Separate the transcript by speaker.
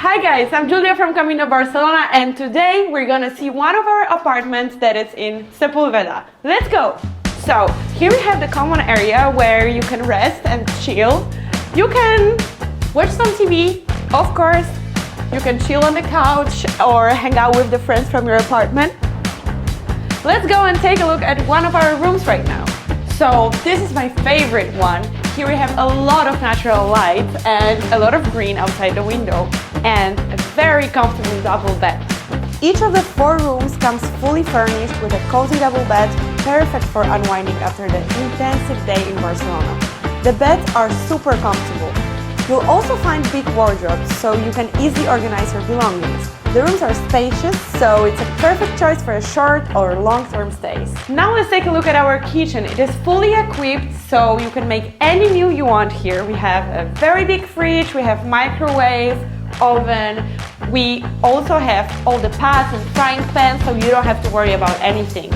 Speaker 1: Hi guys, I'm Julia from Camino Barcelona and today we're gonna see one of our apartments that is in Sepulveda. Let's go! So, here we have the common area where you can rest and chill. You can watch some TV, of course. You can chill on the couch or hang out with the friends from your apartment. Let's go and take a look at one of our rooms right now. So, this is my favorite one. Here we have a lot of natural light and a lot of green outside the window and a very comfortable double bed. Each of the 4 rooms comes fully furnished with a cozy double bed, perfect for unwinding after the intensive day in Barcelona. The beds are super comfortable. You'll also find big wardrobes, so you can easily organize your belongings. The rooms are spacious, so it's a perfect choice for a short or long-term stays. Now let's take a look at our kitchen. It is fully equipped, so you can make any meal you want here. We have a very big fridge, we have microwave, oven. We also have all the pots and frying pans, so you don't have to worry about anything.